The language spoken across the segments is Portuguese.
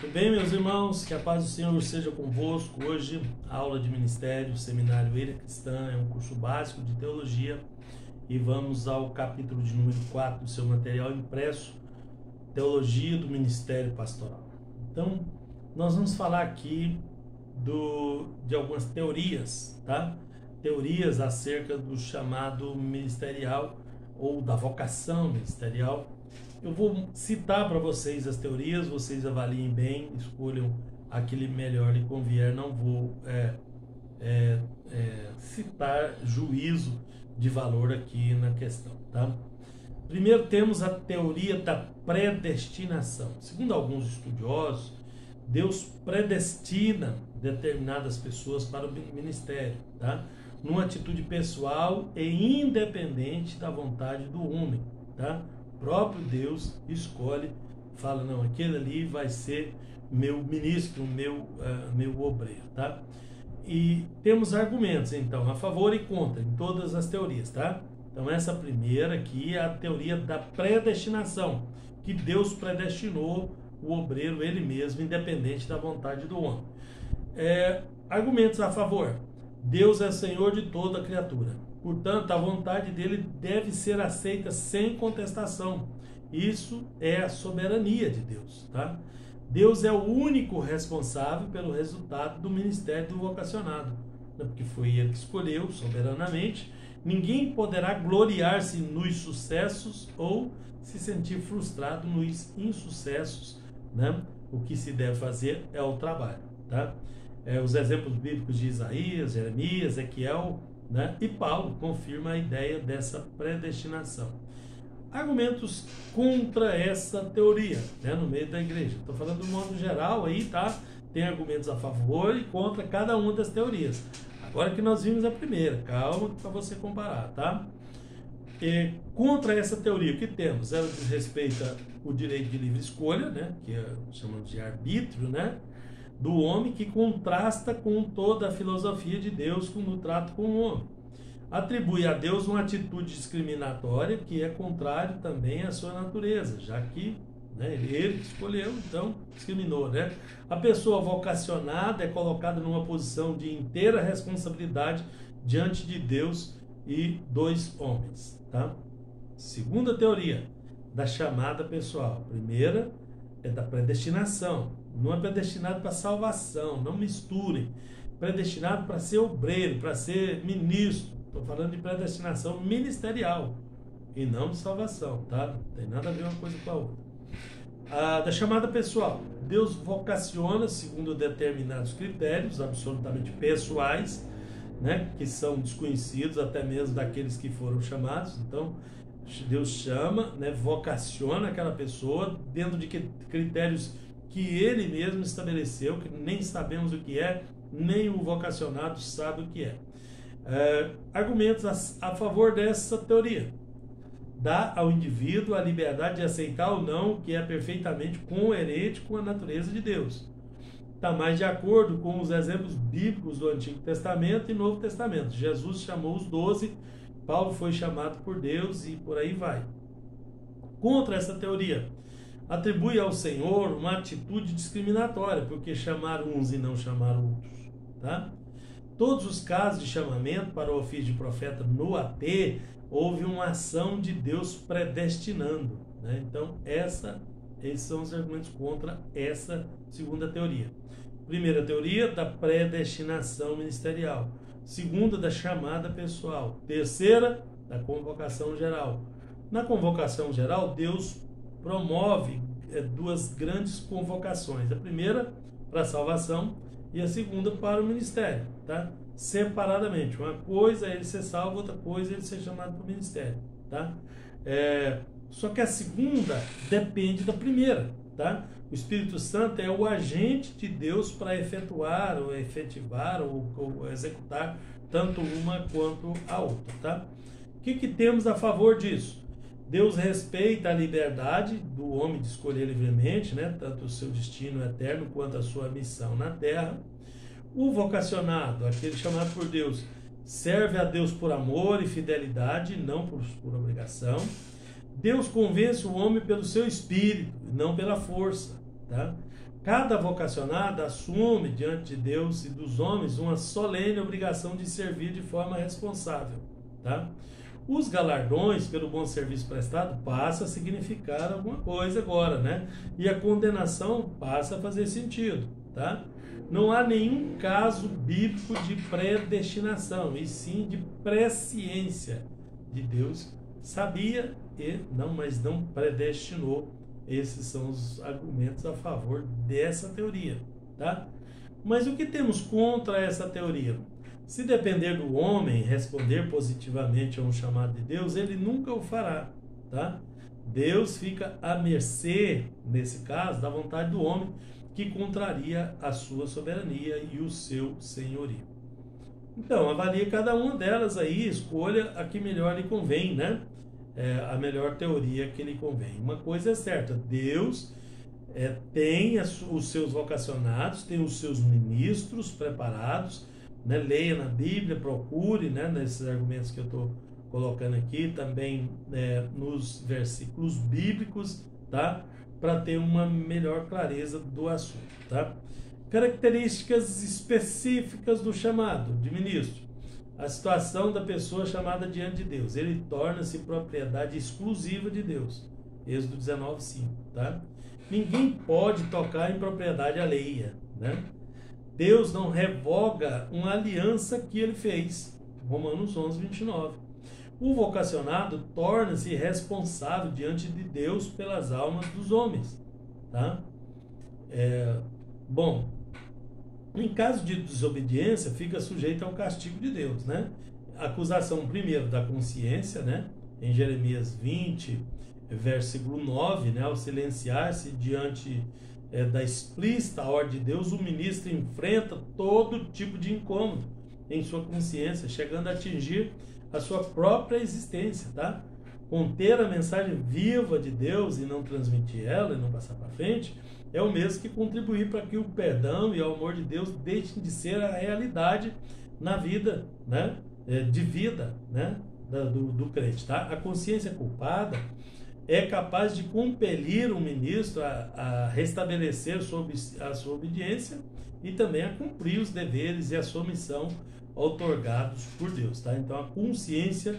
Tudo bem, meus irmãos? Que a paz do Senhor seja convosco. Hoje, a aula de ministério, seminário Eira Cristã, é um curso básico de teologia e vamos ao capítulo de número 4 do seu material impresso, Teologia do Ministério Pastoral. Então, nós vamos falar aqui de algumas teorias, tá? Teorias acerca do chamado ministerial ou da vocação ministerial. Eu vou citar para vocês as teorias, vocês avaliem bem, escolham a que melhor lhe convier. Não vou citar juízo de valor aqui na questão, tá? Primeiro temos a teoria da predestinação. Segundo alguns estudiosos, Deus predestina determinadas pessoas para o ministério, tá? Numa atitude pessoal e independente da vontade do homem, tá? O próprio Deus escolhe, fala, não, aquele ali vai ser meu ministro, meu obreiro, tá? E temos argumentos, então, a favor e contra, em todas as teorias, tá? Então, essa primeira aqui é a teoria da predestinação, que Deus predestinou o obreiro ele mesmo, independente da vontade do homem. Argumentos a favor. Deus é Senhor de toda a criatura. Portanto, a vontade dele deve ser aceita sem contestação. Isso é a soberania de Deus, tá? Deus é o único responsável pelo resultado do ministério do vocacionado, porque foi ele que escolheu soberanamente. Ninguém poderá gloriar-se nos sucessos ou se sentir frustrado nos insucessos, né? O que se deve fazer é o trabalho, tá? Os exemplos bíblicos de Isaías, Jeremias, Ezequiel, né? E Paulo confirma a ideia dessa predestinação. Argumentos contra essa teoria, né? No meio da igreja. Estou falando do modo geral aí, tá? Tem argumentos a favor e contra cada uma das teorias. Agora que nós vimos a primeira, calma para você comparar, tá? Contra essa teoria, o que temos? Ela desrespeita o direito de livre escolha, né? Que chamamos de arbítrio, né? Do homem, que contrasta com toda a filosofia de Deus no trato com o homem. Atribui a Deus uma atitude discriminatória que é contrário também à sua natureza, já que, né, ele que escolheu, então discriminou, né? A pessoa vocacionada é colocada numa posição de inteira responsabilidade diante de Deus e dos homens, tá? Segunda teoria, da chamada pessoal. Primeira é da predestinação. Não é predestinado para salvação, não misturem. Predestinado para ser obreiro, para ser ministro. Estou falando de predestinação ministerial e não de salvação, tá? Não tem nada a ver uma coisa com a outra. Da chamada pessoal. Deus vocaciona segundo determinados critérios absolutamente pessoais, né? Que são desconhecidos até mesmo daqueles que foram chamados. Então, Deus chama, né? Vocaciona aquela pessoa dentro de critérios que ele mesmo estabeleceu, que nem sabemos o que é, nem o vocacionado sabe o que é. Argumentos a favor dessa teoria. Dá ao indivíduo a liberdade de aceitar ou não o que é perfeitamente coerente com a natureza de Deus. Está mais de acordo com os exemplos bíblicos do Antigo Testamento e Novo Testamento. Jesus chamou os 12, Paulo foi chamado por Deus e por aí vai. Contra essa teoria, atribui ao Senhor uma atitude discriminatória, porque chamar uns e não chamar outros, tá? Todos os casos de chamamento para o ofício de profeta no AT, houve uma ação de Deus predestinando, né? Então, esses são os argumentos contra essa segunda teoria. Primeira teoria, da predestinação ministerial. Segunda, da chamada pessoal. Terceira, da convocação geral. Na convocação geral, Deus promove duas grandes convocações. A primeira para a salvação e a segunda para o ministério, tá? Separadamente. Uma coisa é ele ser salvo, outra coisa é ele ser chamado para o ministério, tá? Só que a segunda depende da primeira, tá? O Espírito Santo é o agente de Deus para efetuar, ou efetivar, ou executar tanto uma quanto a outra, tá? O que temos a favor disso? Deus respeita a liberdade do homem de escolher livremente, né? Tanto o seu destino eterno quanto a sua missão na terra. O vocacionado, aquele chamado por Deus, serve a Deus por amor e fidelidade, não por obrigação. Deus convence o homem pelo seu espírito, não pela força. tá? Cada vocacionado assume diante de Deus e dos homens uma solene obrigação de servir de forma responsável, tá? Os galardões pelo bom serviço prestado passa a significar alguma coisa agora, né? E a condenação passa a fazer sentido, tá? Não há nenhum caso bíblico de predestinação, e sim de presciência de Deus. Sabia mas não predestinou. Esses são os argumentos a favor dessa teoria, tá? Mas o que temos contra essa teoria? Se depender do homem responder positivamente a um chamado de Deus, ele nunca o fará, tá? Deus fica à mercê, nesse caso, da vontade do homem, que contraria a sua soberania e o seu senhorio. Então, avalie cada uma delas aí, escolha a que melhor lhe convém, né? A melhor teoria que lhe convém. Uma coisa é certa, Deus tem os seus vocacionados, tem os seus ministros preparados, né? Leia na Bíblia, procure, né? Nesses argumentos que eu estou colocando aqui, também nos versículos bíblicos, tá? Para ter uma melhor clareza do assunto, tá? Características específicas do chamado de ministro. A situação da pessoa chamada diante de Deus. Ele torna-se propriedade exclusiva de Deus. Êxodo 19:5, tá? Ninguém pode tocar em propriedade alheia, né? Deus não revoga uma aliança que ele fez. Romanos 11:29. O vocacionado torna-se responsável diante de Deus pelas almas dos homens, tá? Bom, em caso de desobediência, fica sujeito ao castigo de Deus, né? Acusação primeiro da consciência, né? Em Jeremias 20, versículo 9, né? Ao silenciar-se diante da explícita ordem de Deus, o ministro enfrenta todo tipo de incômodo em sua consciência, chegando a atingir a sua própria existência, tá? Conter a mensagem viva de Deus e não transmitir ela e não passar para frente é o mesmo que contribuir para que o perdão e o amor de Deus deixem de ser a realidade na vida, né? De vida, né? do crente, tá? A consciência culpada é capaz de compelir o ministro a restabelecer a sua obediência e também a cumprir os deveres e a sua missão outorgados por Deus, tá? Então a consciência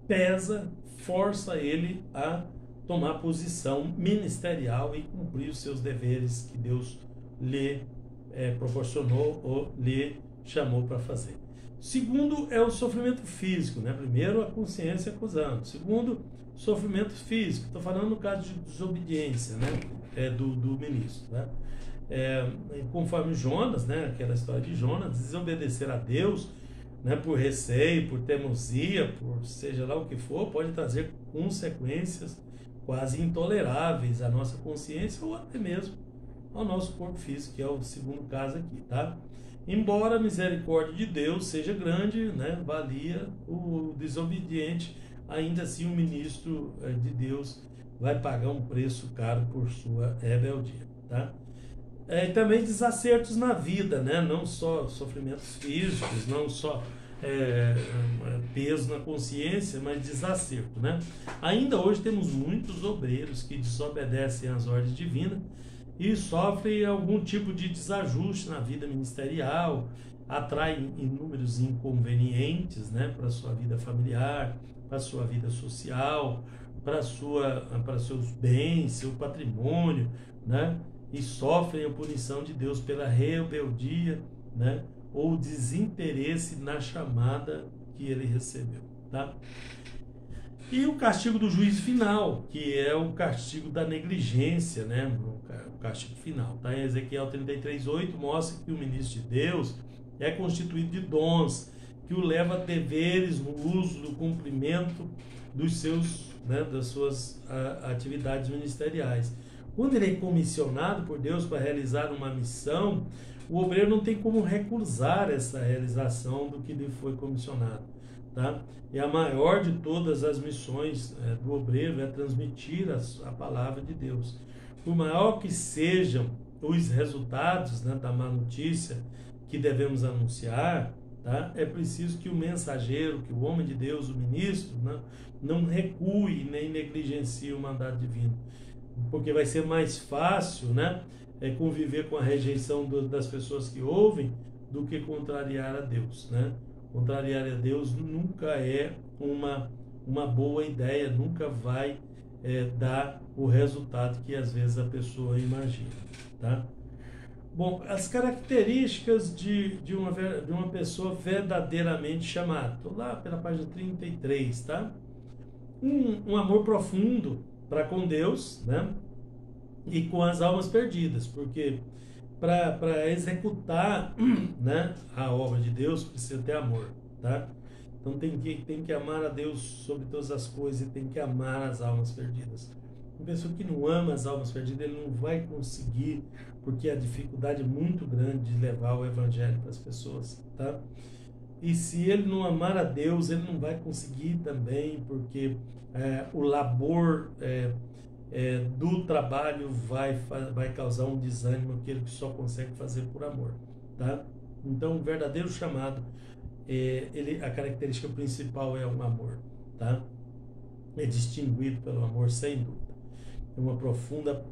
pesa, força ele a tomar posição ministerial e cumprir os seus deveres que Deus lhe proporcionou ou lhe chamou para fazer. Segundo é o sofrimento físico, né? Primeiro a consciência acusando. Segundo, sofrimento físico. Estou falando no caso de desobediência, né? Do ministro, né? Conforme Jonas, né? Aquela história de Jonas, desobedecer a Deus, né? Por receio, por teimosia, por seja lá o que for, pode trazer consequências quase intoleráveis à nossa consciência ou até mesmo ao nosso corpo físico, que é o segundo caso aqui, tá? Embora a misericórdia de Deus seja grande, né? Valia o desobediente, ainda assim o ministro de Deus vai pagar um preço caro por sua rebeldia, tá? E também desacertos na vida, né? Não só sofrimentos físicos, não só peso na consciência, mas desacerto, né? Ainda hoje temos muitos obreiros que desobedecem às ordens divinas e sofrem algum tipo de desajuste na vida ministerial, atraem inúmeros inconvenientes, né? Para a sua vida familiar, para a sua vida social, para seus bens, seu patrimônio, né? E sofrem a punição de Deus pela rebeldia, né? Ou desinteresse na chamada que ele recebeu, tá? E o castigo do juízo final, que é o castigo da negligência, né? O castigo final, tá? Em Ezequiel 33:8 mostra que o ministro de Deus é constituído de dons, que o leva a deveres no uso do cumprimento dos seus, né, das suas atividades ministeriais. Quando ele é comissionado por Deus para realizar uma missão, o obreiro não tem como recusar essa realização do que lhe foi comissionado, tá? E a maior de todas as missões do obreiro é transmitir a palavra de Deus. Por maior que sejam os resultados, né, da má notícia que devemos anunciar, tá? É preciso que o mensageiro, que o homem de Deus, o ministro, né, não recue nem negligencie o mandato divino. porque vai ser mais fácil, né, conviver com a rejeição das pessoas que ouvem do que contrariar a Deus, né? Contrariar a Deus nunca é uma boa ideia, nunca vai dar o resultado que às vezes a pessoa imagina, tá? Bom, as características de uma pessoa verdadeiramente chamada. Estou lá pela página 33, tá? Um amor profundo para com Deus, né? E com as almas perdidas, porque para executar, né, a obra de Deus precisa ter amor, tá? Então tem que amar a Deus sobre todas as coisas e tem que amar as almas perdidas. Uma pessoa que não ama as almas perdidas, ele não vai conseguir, porque a dificuldade é muito grande de levar o evangelho para as pessoas, tá? E se ele não amar a Deus, ele não vai conseguir também, porque o labor do trabalho vai causar um desânimo, aquele que só consegue fazer por amor, tá? Então, o verdadeiro chamado, a característica principal é o amor, tá? É distinguido pelo amor, sem dúvida. É uma profunda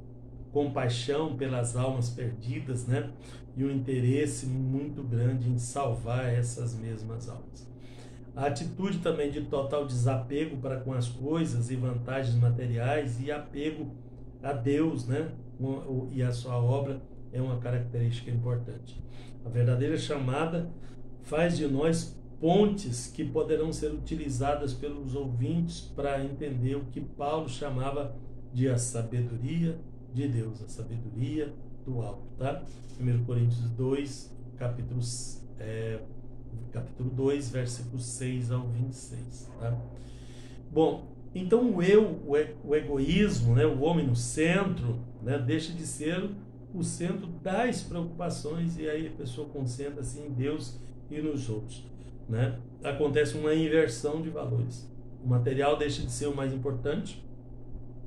compaixão pelas almas perdidas, né? E um interesse muito grande em salvar essas mesmas almas. A atitude também de total desapego para com as coisas e vantagens materiais e apego a Deus, né? E a sua obra é uma característica importante. A verdadeira chamada faz de nós pontes que poderão ser utilizadas pelos ouvintes para entender o que Paulo chamava de a sabedoria de Deus, a sabedoria do alto, tá? 1 Coríntios 2, capítulo 2, versículos 6 ao 26, tá? Bom, então o egoísmo, né, o homem no centro, né, deixa de ser o centro das preocupações e aí a pessoa concentra-se em Deus e nos outros, né? Acontece uma inversão de valores. O material deixa de ser o mais importante,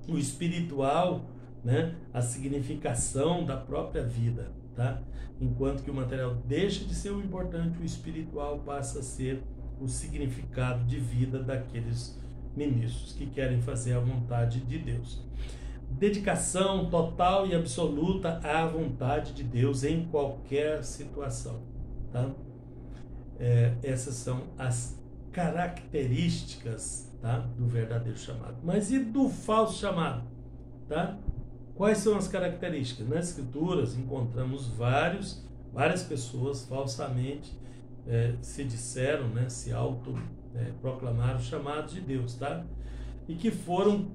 o espiritual, né, a significação da própria vida, tá? Enquanto que o material deixa de ser o importante, o espiritual passa a ser o significado de vida daqueles ministros que querem fazer a vontade de Deus. Dedicação total e absoluta à vontade de Deus em qualquer situação, tá? Essas são as características, tá, do verdadeiro chamado. Mas e do falso chamado, tá? Quais são as características? Nas Escrituras encontramos várias pessoas falsamente se disseram, né, se proclamaram chamados de Deus, tá? E que foram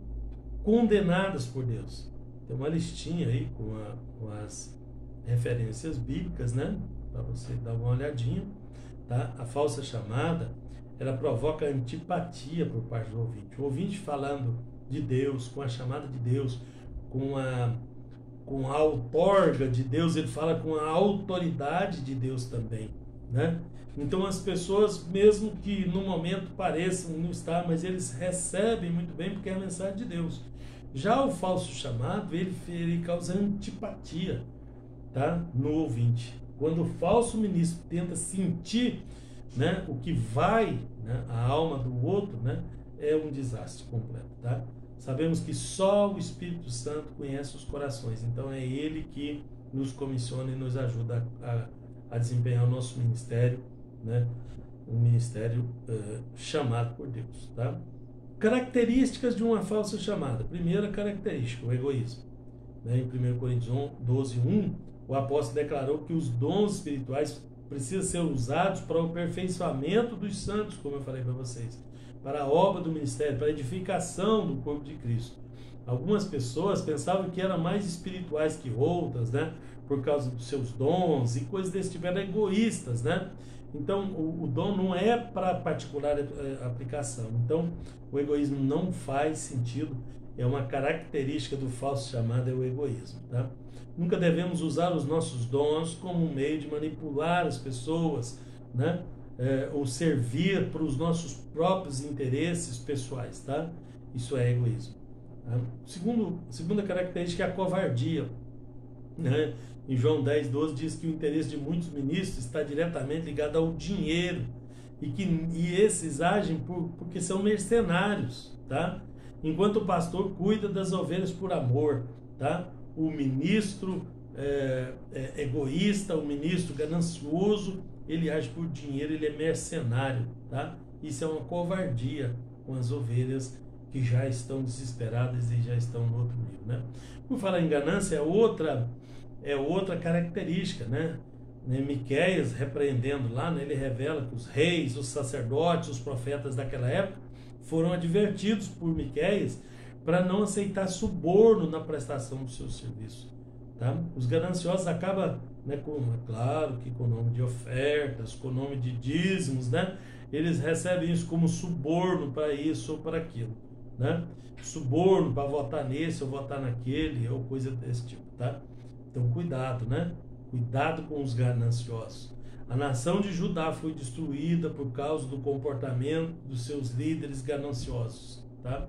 condenadas por Deus. Tem uma listinha aí com as referências bíblicas, né, para você dar uma olhadinha, tá? A falsa chamada, ela provoca antipatia por parte do ouvinte. O ouvinte falando de Deus, com a chamada de Deus, com a outorga de Deus, ele fala com a autoridade de Deus também, né? Então as pessoas, mesmo que no momento pareçam não estar, mas eles recebem muito bem porque é a mensagem de Deus. Já o falso chamado, ele causa antipatia, tá, no ouvinte. Quando o falso ministro tenta sentir, né, o que vai, né, a alma do outro, né, é um desastre completo, tá? Sabemos que só o Espírito Santo conhece os corações, então é Ele que nos comissiona e nos ajuda a desempenhar o nosso ministério, né? Um ministério chamado por Deus, tá? Características de uma falsa chamada. Primeira característica, o egoísmo, né? Em 1 Coríntios 12:1, o apóstolo declarou que os dons espirituais precisam ser usados para o aperfeiçoamento dos santos, como eu falei para vocês, para a obra do ministério, para a edificação do corpo de Cristo. Algumas pessoas pensavam que eram mais espirituais que outras, né, por causa dos seus dons e coisas desse tipo, eram egoístas, né? Então, o dom não é para particular aplicação. Então, o egoísmo não faz sentido, é uma característica do falso chamado, é o egoísmo, tá? Nunca devemos usar os nossos dons como um meio de manipular as pessoas, né? Ou servir para os nossos próprios interesses pessoais, tá? Isso é egoísmo. Tá? Segunda característica é a covardia, né? Em João 10:12 diz que o interesse de muitos ministros está diretamente ligado ao dinheiro e esses agem porque são mercenários, tá? enquanto o pastor cuida das ovelhas por amor, tá? O ministro egoísta, o ministro ganancioso, ele age por dinheiro, ele é mercenário, tá? Isso é uma covardia com as ovelhas que já estão desesperadas e já estão no outro nível, né? Por falar em ganância, é outra característica, né? Miqueias, repreendendo lá, né, ele revela que os reis, os sacerdotes, os profetas daquela época foram advertidos por Miqueias para não aceitar suborno na prestação do seu serviço, tá? Os gananciosos acabam, né, claro que com o nome de ofertas, com o nome de dízimos, né, eles recebem isso como suborno para isso ou para aquilo, né? Suborno para votar nesse ou votar naquele ou coisa desse tipo, tá? Então cuidado, né? Cuidado com os gananciosos. A nação de Judá foi destruída por causa do comportamento dos seus líderes gananciosos, tá?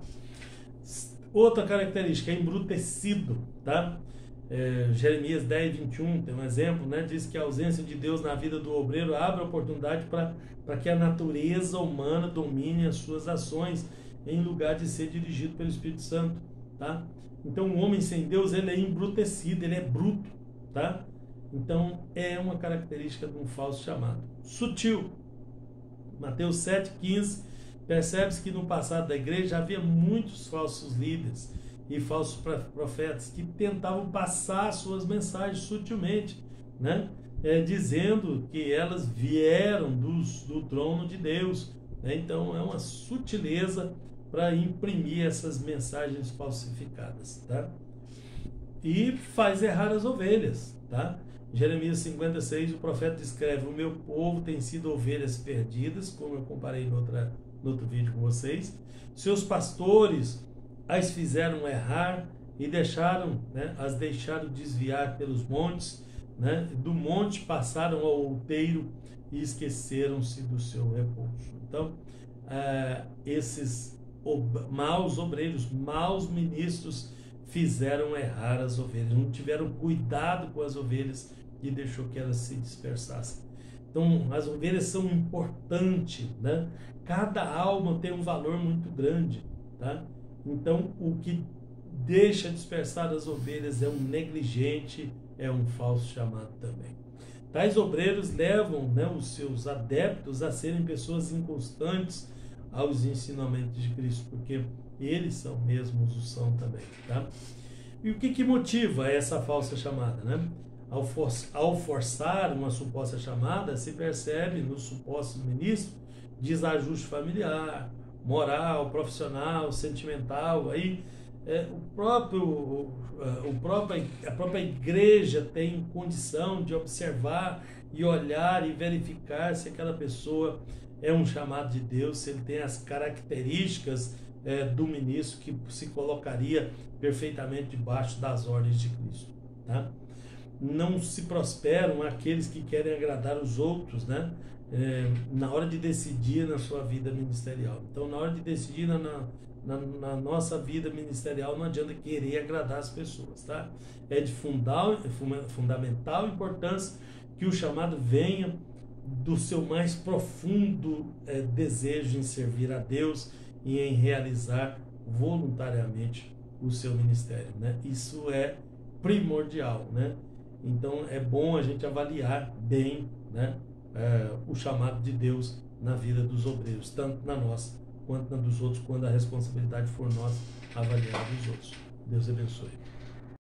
Outra característica é embrutecido, tá? Jeremias 10, 21 tem um exemplo, né? Diz que a ausência de Deus na vida do obreiro abre a oportunidade para que a natureza humana domine as suas ações em lugar de ser dirigido pelo Espírito Santo, tá? Então o homem sem Deus, ele é embrutecido, ele é bruto, tá? Então é uma característica de um falso chamado. Sutil. Mateus 7,15, percebe-se que no passado da igreja havia muitos falsos líderes e falsos profetas que tentavam passar suas mensagens sutilmente, né? Dizendo que elas vieram do trono de Deus, né? Então é uma sutileza para imprimir essas mensagens falsificadas, tá? E faz errar as ovelhas, tá? Jeremias 56, o profeta descreve: o meu povo tem sido ovelhas perdidas, como eu comparei no outro vídeo com vocês. Seus pastores as fizeram errar e as deixaram desviar pelos montes, né? Do monte passaram ao outeiro e esqueceram-se do seu repouso. Então, esses maus obreiros, maus ministros fizeram errar as ovelhas, não tiveram cuidado com as ovelhas e deixou que elas se dispersassem. Então, as ovelhas são importantes, né? Cada alma tem um valor muito grande, tá? Então, o que deixa dispersar as ovelhas é um negligente, é um falso chamado também. Tais obreiros levam, né, os seus adeptos a serem pessoas inconstantes aos ensinamentos de Cristo, porque eles são mesmos o são também, tá? E o que motiva essa falsa chamada, né? Ao forçar uma suposta chamada, se percebe nos supostos ministros desajuste familiar, moral, profissional, sentimental. Aí a própria igreja tem condição de observar e olhar e verificar se aquela pessoa é um chamado de Deus, se ele tem as características do ministro que se colocaria perfeitamente debaixo das ordens de Cristo, tá? Não se prosperam aqueles que querem agradar os outros, né? Na hora de decidir na sua vida ministerial. Então, na hora de decidir na nossa vida ministerial, não adianta querer agradar as pessoas, tá? É de fundamental importância que o chamado venha do seu mais profundo desejo em servir a Deus e em realizar voluntariamente o seu ministério, né? Isso é primordial, né? Então é bom a gente avaliar bem, né, o chamado de Deus na vida dos obreiros, tanto na nossa quanto na dos outros, quando a responsabilidade for nossa avaliar os outros. Deus abençoe.